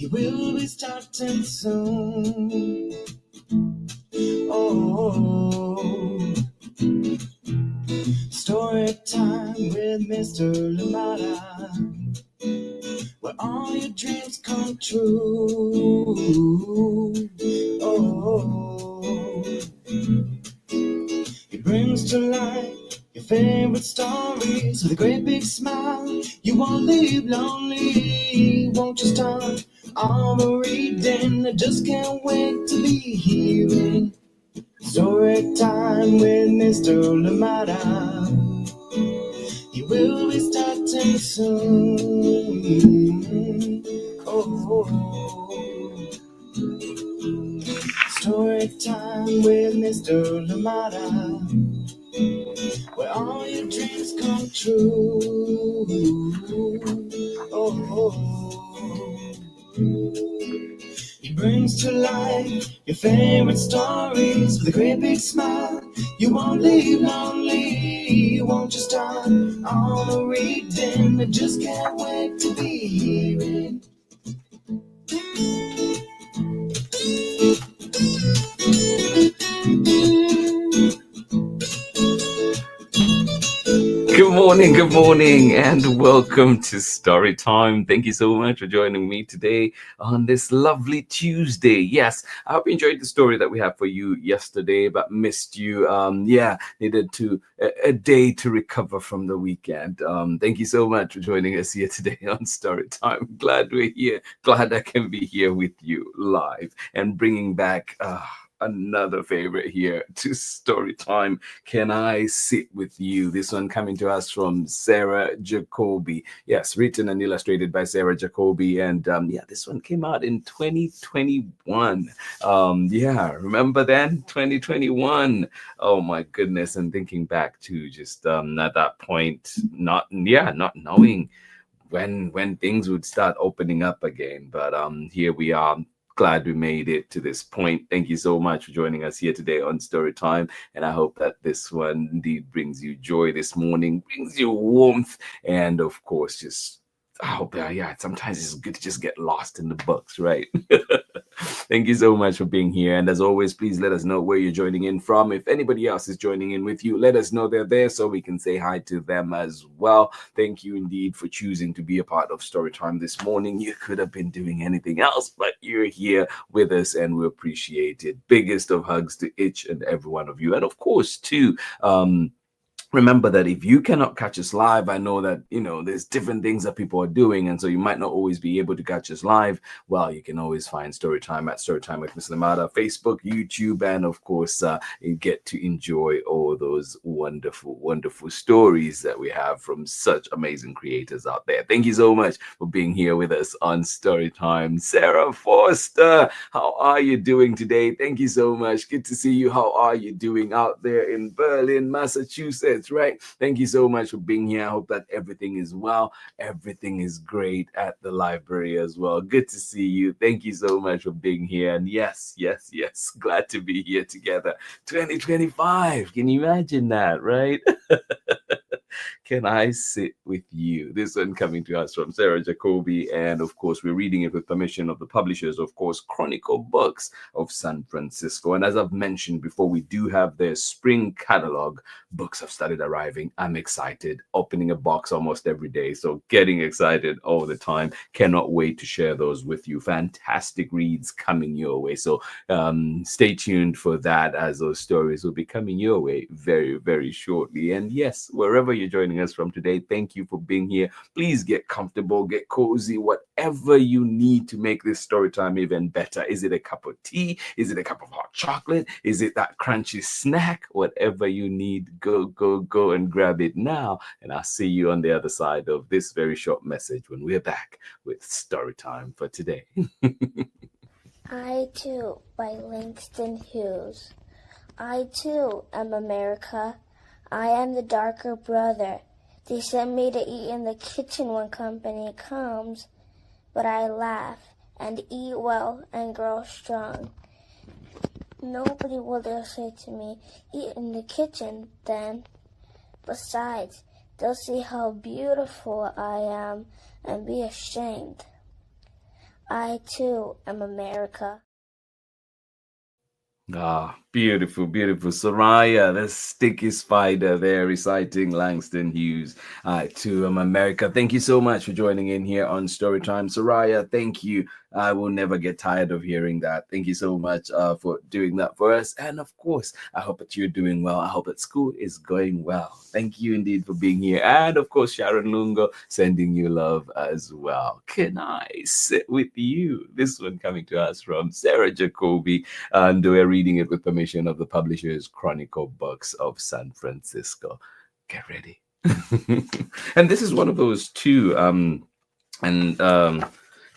You will be starting soon. Oh, story time with Mr. Limata, where all your dreams come true. Oh, he brings to life your favorite stories with a great big smile. You won't leave lonely, won't you start all the reading? I just can't wait to be hearing story time with Mr. Limata. He will be starting soon. Oh, story time with Mr. Limata, where all your dreams come true. Oh, he brings to life your favorite stories with a great big smile. You won't leave lonely, won't you start all the reading? I just can't wait to be hearing. Good morning, and welcome to Story Time. Thank you so much for joining me today on this lovely Tuesday. Yes, I hope you enjoyed the story that we had for you yesterday, but missed you. Needed a day to recover from the weekend. Thank you so much for joining us here today on Story Time. Glad we're here. Glad I can be here with you live and bringing back another favorite here to Story Time. Can I Sit With You? This one coming to us from Sarah Jacoby. Yes, written and illustrated by Sarah Jacoby. And this one came out in 2021. Remember then? 2021. Oh my goodness. And thinking back to just at that point, not knowing when things would start opening up again. But here we are. Glad we made it to this point. Thank you so much for joining us here today on Story Time. And I hope that this one indeed brings you joy this morning, brings you warmth, and of course, just I hope sometimes it's good to just get lost in the books, right? Thank you so much for being here. And as always, please let us know where you're joining in from. If anybody else is joining in with you, let us know they're there so we can say hi to them as well. Thank you indeed for choosing to be a part of Storytime this morning. You could have been doing anything else, but you're here with us and we appreciate it. Biggest of hugs to each and every one of you. And of course, too, remember that if you cannot catch us live, I know that, there's different things that people are doing. And so you might not always be able to catch us live. Well, you can always find Storytime at Storytime with Miss Limata, Facebook, YouTube, and of course, you get to enjoy all those wonderful, wonderful stories that we have from such amazing creators out there. Thank you so much for being here with us on Storytime. Sarah Forster, how are you doing today? Thank you so much. Good to see you. How are you doing out there in Berlin, Massachusetts? Right. Thank you so much for being here. I hope that everything is well. Everything is great at the library as well. Good to see you. Thank you so much for being here. And yes. Glad to be here together. 2025. Can you imagine that, right? Can I Sit With You? This one coming to us from Sarah Jacoby. And of course, we're reading it with permission of the publishers, of course, Chronicle Books of San Francisco. And as I've mentioned before, we do have their spring catalog. Books have started arriving. I'm excited. Opening a box almost every day. So getting excited all the time. Cannot wait to share those with you. Fantastic reads coming your way. So stay tuned for that, as those stories will be coming your way very, very shortly. And yes, wherever you're joining us from today, thank you for being here. Please get comfortable, get cozy, whatever you need to make this story time even better. Is it a cup of tea? Is it a cup of hot chocolate? Is it that crunchy snack? Whatever you need, go and grab it now. And I'll see you on the other side of this very short message when we're back with Story Time for today. I Too by Langston Hughes. I too am America. I am the darker brother. They send me to eat in the kitchen when company comes, but I laugh and eat well and grow strong. Nobody will dare say to me, eat in the kitchen then. Besides, they'll see how beautiful I am and be ashamed. I too am America. Ah, beautiful, beautiful. Soraya, the sticky spider there reciting Langston Hughes. I too am America. Thank you so much for joining in here on Storytime. Soraya, thank you. I will never get tired of hearing that. Thank you so much for doing that for us. And of course, I hope that you're doing well. I hope that school is going well. Thank you indeed for being here. And of course, Sharon Lungo sending you love as well. Can I sit with you? This one coming to us from Sarah Jacoby, and we're reading it with permission of the publishers Chronicle Books of San Francisco. Get ready. And this is one of those two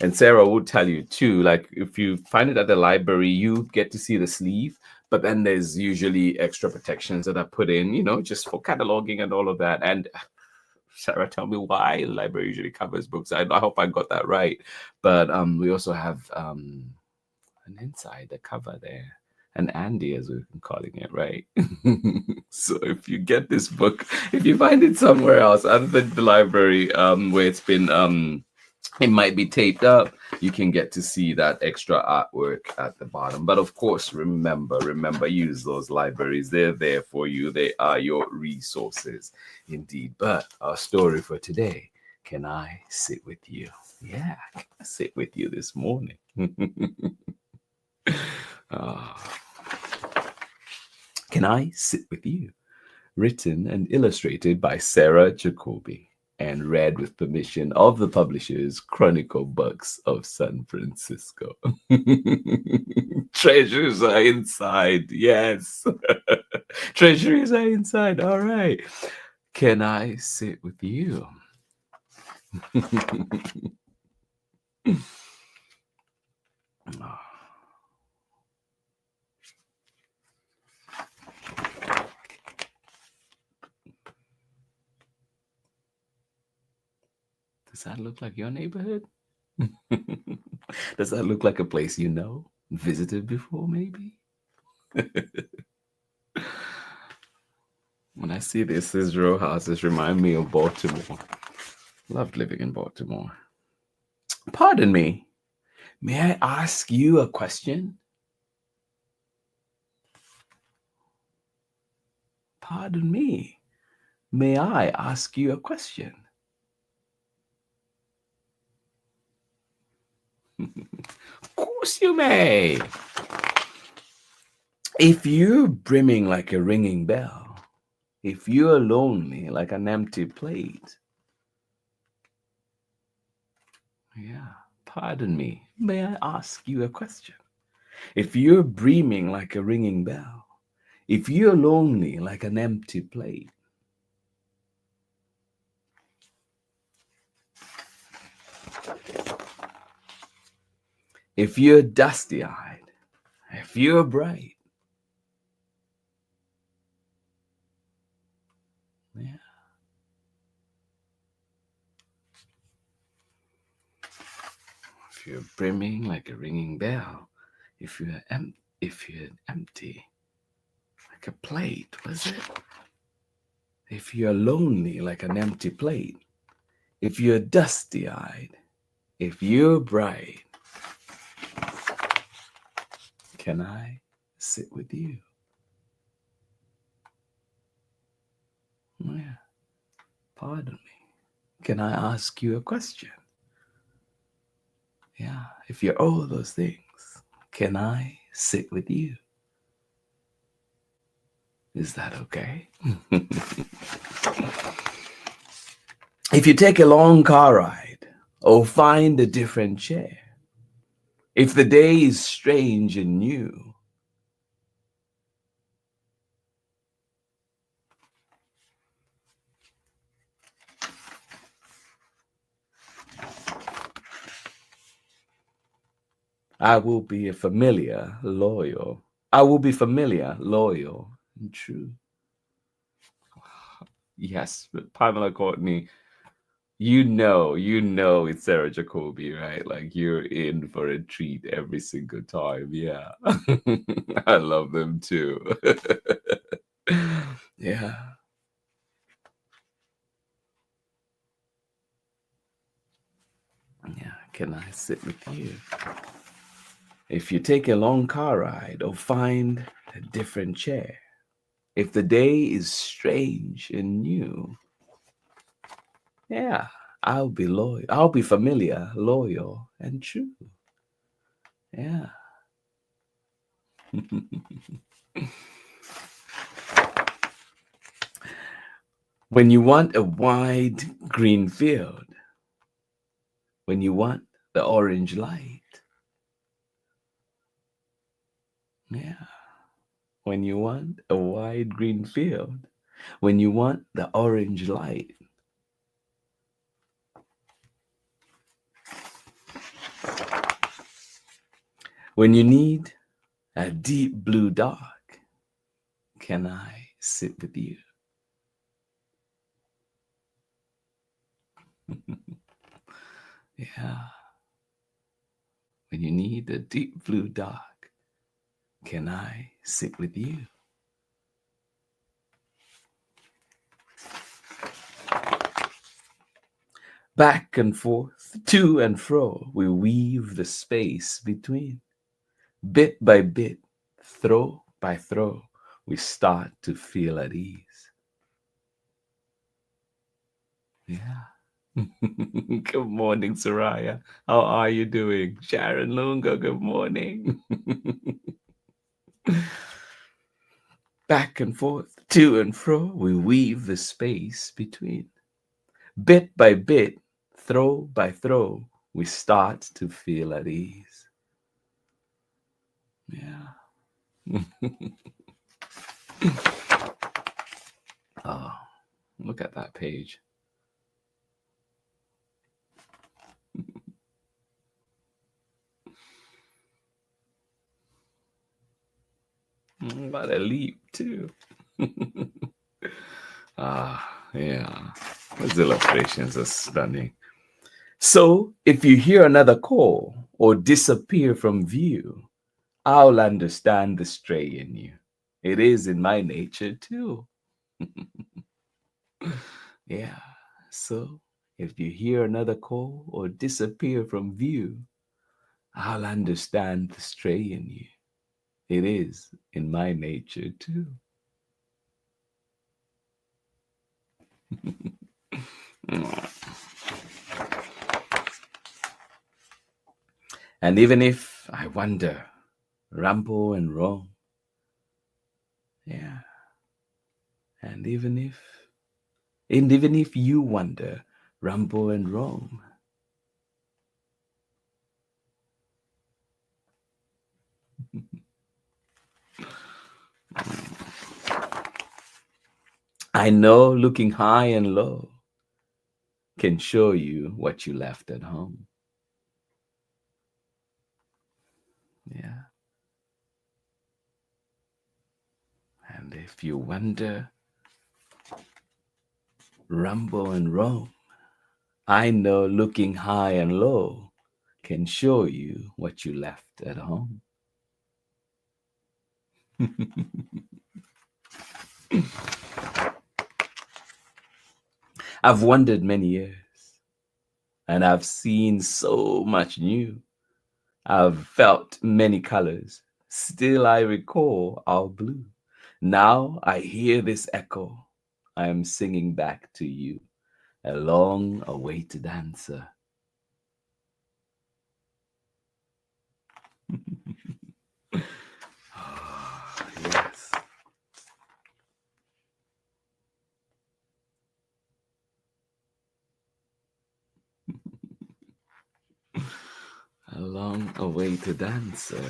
and Sarah will tell you too, like if you find it at the library, you get to see the sleeve, but then there's usually extra protections that are put in, just for cataloging and all of that. And Sarah, tell me why the library usually covers books. I hope I got that right. But we also have an inside the cover there. An Andy, as we've been calling it, right? So if you get this book, if you find it somewhere else other than the library, where it's been it might be taped up, you can get to see that extra artwork at the bottom. But of course, remember, use those libraries. They're there for you. They are your resources indeed. But our story for today, can I sit with you? Yeah, can I sit with you this morning? Can I Sit With You? Written and illustrated by Sarah Jacoby and read with permission of the publishers Chronicle Books of San Francisco. Treasures are inside. Yes. Treasures are inside. All right. Can I sit with you? Does that look like your neighborhood? Does that look like a place you know? Visited before, maybe? When I see these row houses, remind me of Baltimore. Loved living in Baltimore. Pardon me. May I ask you a question? Pardon me. May I ask you a question? Of course you may. If you're brimming like a ringing bell, if you're lonely like an empty plate, yeah, pardon me, may I ask you a question? If you're brimming like a ringing bell, if you're lonely like an empty plate, if you're dusty-eyed, if you're bright, yeah. If you're brimming like a ringing bell, if you're empty like a plate, was it? If you're lonely like an empty plate, if you're dusty-eyed, if you're bright, can I sit with you? Yeah. Pardon me. Can I ask you a question? Yeah. If you're all those things, can I sit with you? Is that okay? If you take a long car ride or find a different chair, if the day is strange and new, I will be familiar, loyal. I will be familiar, loyal, and true. Yes, but Pamela Courtney, you know it's Sarah Jacoby, right? Like you're in for a treat every single time. Yeah. I love them too. Yeah. Yeah. can I sit with you? If you take a long car ride or find a different chair, if the day is strange and new, yeah, I'll be loyal. I'll be familiar, loyal, and true. Yeah. When you want a wide green field, when you want the orange light, yeah. When you want a wide green field, when you want the orange light, when you need a deep blue dark, can I sit with you? Yeah. When you need a deep blue dark, can I sit with you? Back and forth, to and fro, we weave the space between. Bit by bit, throw by throw, we start to feel at ease. Yeah. Good morning, Soraya. How are you doing? Sharon Lunga, good morning. Back and forth, to and fro, we weave the space between. Bit by bit, throw by throw, we start to feel at ease. Yeah. Oh, look at that page. What a leap, too. Yeah. Those illustrations are stunning. So, if you hear another call or disappear from view, I'll understand the stray in you. It is in my nature, too. Yeah. So, if you hear another call or disappear from view, I'll understand the stray in you. It is in my nature, too. And even if I wander, ramble and roam, yeah. And even if you wander, ramble and roam, I know looking high and low can show you what you left at home. Yeah. And if you wander, ramble and roam, I know looking high and low can show you what you left at home. I've wandered many years and I've seen so much new. I've felt many colors. Still I recall our blue. Now I hear this echo. I am singing back to you, a long awaited answer. Yes. A long awaited answer.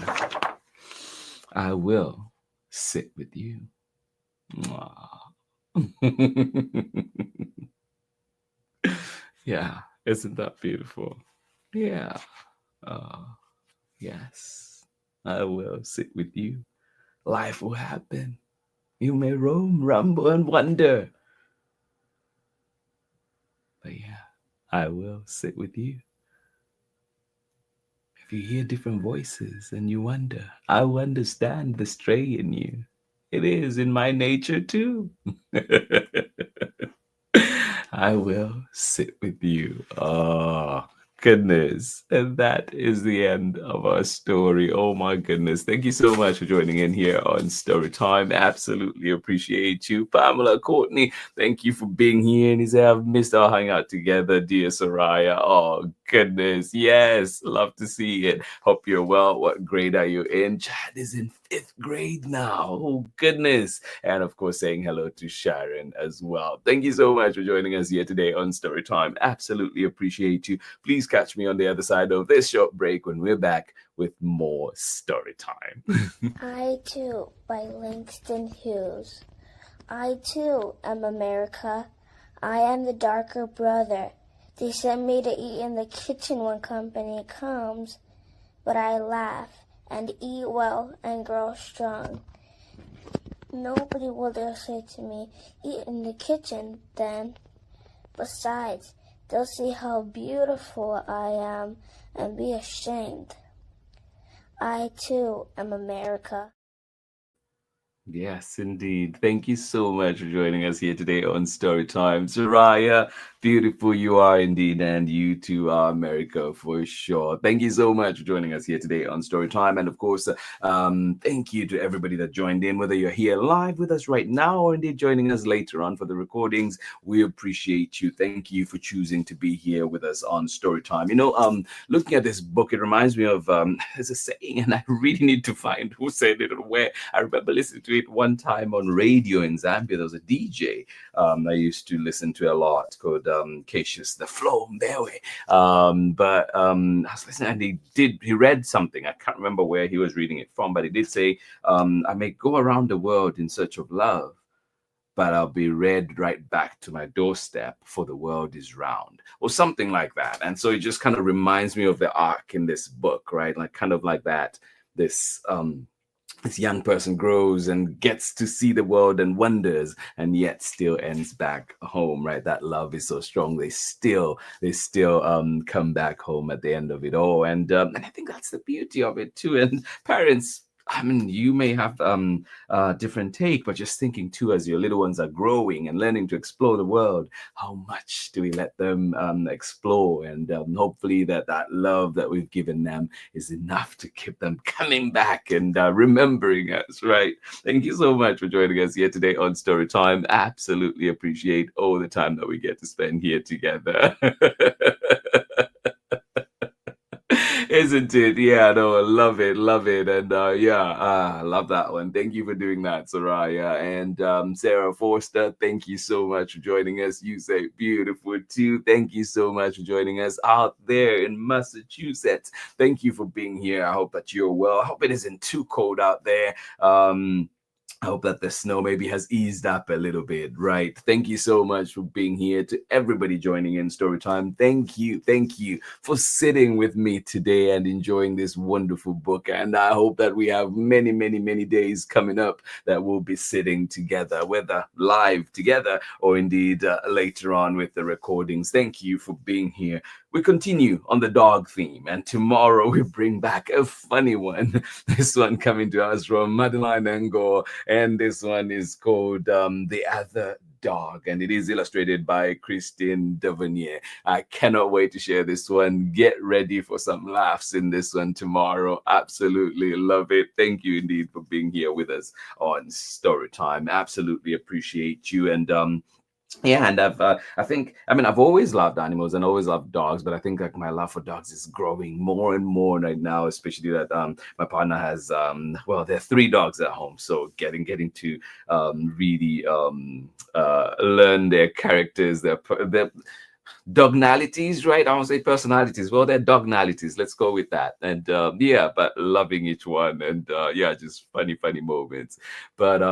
I will sit with you. Yeah, isn't that beautiful? Yeah. Yes, I will sit with you. Life will happen. You may roam, rumble, and wonder. But yeah, I will sit with you. If you hear different voices and you wonder, I will understand the stray in you. It is in my nature too. I will sit with you. Oh, goodness. And that is the end of our story. Oh my goodness. Thank you so much for joining in here on Story Time. Absolutely appreciate you. Pamela, Courtney, thank you for being here. And he said, I've missed our hangout together, dear Soraya. Oh goodness. Yes. Love to see it. Hope you're well. What grade are you in? Chad is in 5th grade now. Oh goodness. And of course, saying hello to Sharon as well. Thank you so much for joining us here today on Story Time. Absolutely appreciate you. Please catch me on the other side of this short break when we're back with more Story Time. I Too by Langston Hughes. I too am America. I am the darker brother. They send me to eat in the kitchen when company comes, but I laugh and eat well and grow strong. Nobody will dare say to me, eat in the kitchen then. Besides, they'll see how beautiful I am and be ashamed. I too am America. Yes, indeed. Thank you so much for joining us here today on Story Time. Soraya, beautiful you are indeed, and you too are America for sure. Thank you so much for joining us here today on Story Time. And of course, thank you to everybody that joined in, whether you're here live with us right now or indeed joining us later on for the recordings. We appreciate you. Thank you for choosing to be here with us on Story Time. You know, looking at this book, it reminds me of there's a saying, and I really need to find who said it or where. I remember listening to it one time on radio in Zambia. There was a DJ I used to listen to a lot called Cassius the Flow Mbewe. I was listening and he read something. I can't remember where he was reading it from, but he did say, I may go around the world in search of love, but I'll be read right back to my doorstep, for the world is round, or something like that. And so it just kind of reminds me of the arc in this book, right? Like kind of like that, this young person grows and gets to see the world and wonders, and yet still ends back home, right? That love is so strong. They still come back home at the end of it all. And I think that's the beauty of it too. And parents, I mean, you may have different take, but just thinking too, as your little ones are growing and learning to explore the world, how much do we let them explore? And hopefully that love that we've given them is enough to keep them coming back and remembering us, right? Thank you so much for joining us here today on Story Time. Absolutely appreciate all the time that we get to spend here together. Isn't it? Yeah, no, I love it, love it. And I love that one. Thank you for doing that, Soraya. And Sarah Forster, thank you so much for joining us. You say beautiful too. Thank you so much for joining us out there in Massachusetts. Thank you for being here. I hope that you're well. I hope it isn't too cold out there. I hope that the snow maybe has eased up a little bit, right? Thank you so much for being here. To everybody joining in Storytime, thank you for sitting with me today and enjoying this wonderful book. And I hope that we have many, many, many days coming up that we'll be sitting together, whether live together or indeed later on with the recordings. Thank you for being here. We continue on the dog theme, and tomorrow we bring back a funny one. This one coming to us from Madeline Ngo, and this one is called The Other Dog, and it is illustrated by Christine Devonier. I cannot wait to share this one. Get ready for some laughs in this one tomorrow. Absolutely love it. Thank you indeed for being here with us on Storytime. Absolutely appreciate you. And yeah, and I've always loved animals and always loved dogs, but I think like my love for dogs is growing more and more right now, especially that my partner has there are 3 dogs at home, so getting to really learn their characters, their dognalities, right? I won't say personalities. Well, they're dognalities. Let's go with that. And but loving each one, and just funny moments. But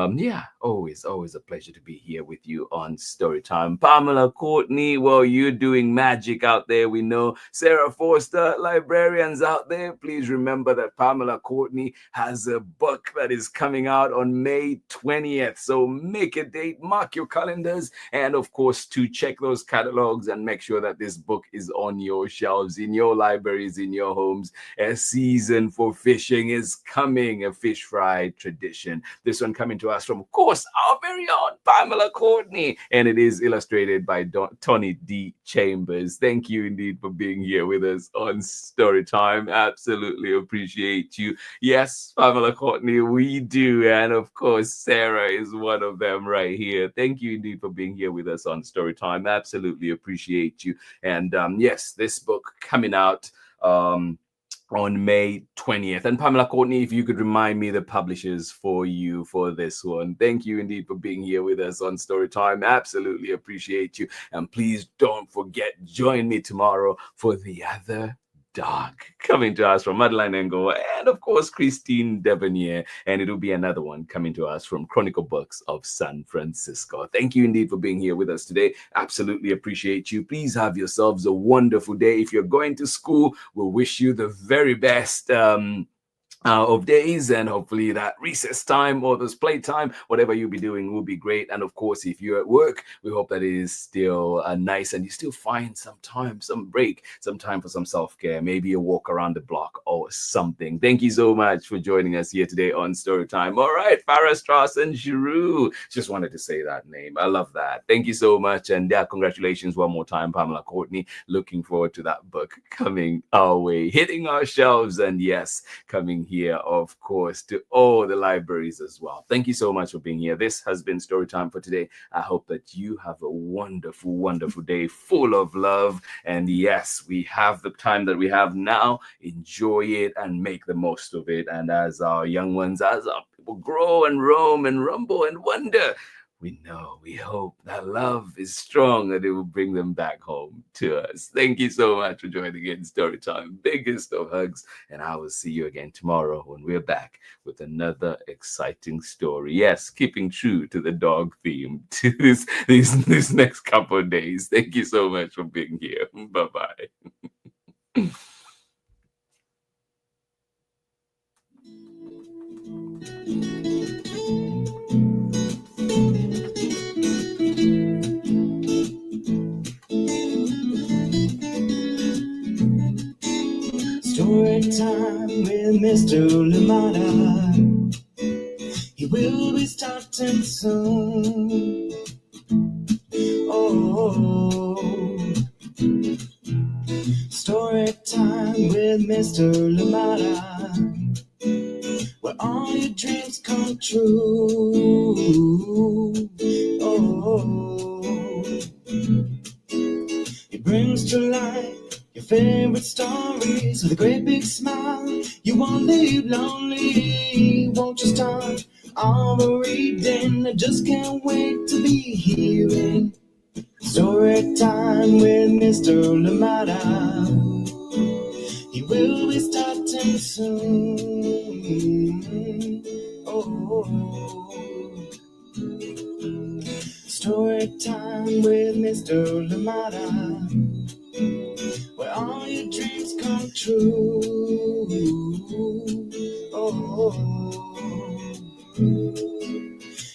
always a pleasure to be here with you on Storytime. Pamela, Courtney, well, you're doing magic out there. We know. Sarah Forster, librarians out there, please remember that Pamela Courtney has a book that is coming out on May 20th. So make a date, mark your calendars, and of course to check those catalogs and make sure sure that this book is on your shelves, in your libraries, in your homes. A season for fishing is coming, a fish fry tradition. This one coming to us from, of course, our very own Pamela Courtney, and it is illustrated by Tony D. Chambers. Thank you indeed for being here with us on Storytime. Absolutely appreciate you. Yes, Pamela Courtney, we do. And of course, Sarah is one of them right here. Thank you indeed for being here with us on Storytime. Absolutely appreciate you. And yes, this book coming out on May 20th. And Pamela Courtney, if you could remind me the publishers for you for this one. Thank you indeed for being here with us on Storytime. Absolutely appreciate you. And please don't forget, join me tomorrow for The Other Dark, coming to us from Madeline Engel and of course Christine Devonier, and it'll be another one coming to us from Chronicle Books of San Francisco. Thank you indeed for being here with us today. Absolutely appreciate you. Please have yourselves a wonderful day. If you're going to school, we'll wish you the very best of days, and hopefully that recess time or this playtime, whatever you'll be doing, will be great. And of course, if you're at work, we hope that it is still nice and you still find some time, some break, some time for some self-care, maybe a walk around the block or something. Thank you so much for joining us here today on Storytime. All right, Farah Strauss and Giroux. Just wanted to say that name. I love that. Thank you so much. And yeah, congratulations one more time, Pamela Courtney. Looking forward to that book coming our way, hitting our shelves, and yes, coming here, of course, to all the libraries as well. Thank you so much for being here. This has been Storytime for today. I hope that you have a wonderful, wonderful day full of love. And yes, we have the time that we have now. Enjoy it and make the most of it. And as our young ones, as our people grow and roam and rumble and wonder, we know, we hope that love is strong and it will bring them back home to us. Thank you so much for joining in Storytime. Biggest of hugs. And I will see you again tomorrow when we're back with another exciting story. Yes, keeping true to the dog theme to this next couple of days. Thank you so much for being here. Bye-bye. Story time with Mr. Limata. He will be starting soon. Oh, story time with Mr. Limata, where all your dreams come true. Oh, he brings to life your favorite stories with a great big smile. You won't leave lonely, won't you start all the reading? I just can't wait to be hearing story time with Mr. Limata. He will be starting soon. Oh, story time with Mr. Limata, where all your dreams come true. Oh,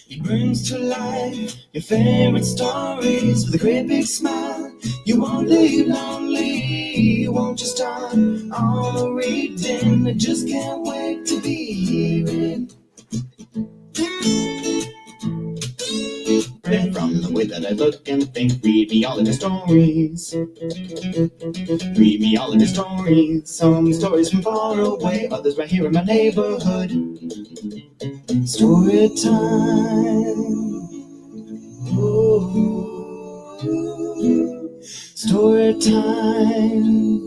he brings to life your favorite stories with a great big smile. You won't leave lonely, won't you start all the reading? I just can't wait to be hearing. From the way that I look and think, read me all of your stories. Read me all of your stories. Some stories from far away, others right here in my neighborhood. Story time. Ooh. Story time.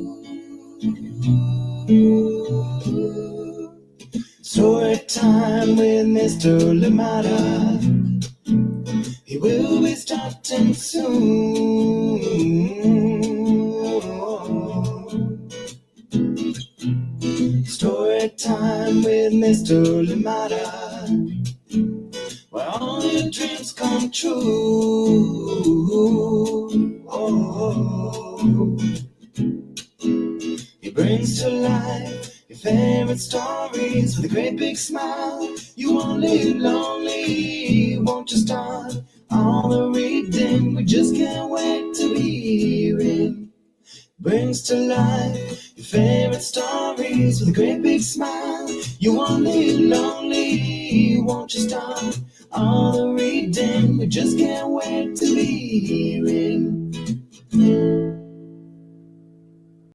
Story time with Mr. Limata. He will be starting soon. Story time with Mr. Limata, where all your dreams come true. Oh, he brings to life your favorite stories with a great big smile. You won't live lonely, won't you start all the reading? We just can't wait to be hearing brings to life your favorite stories with a great big smile. You won't live lonely, won't you start all the reading? We just can't wait to be hearing.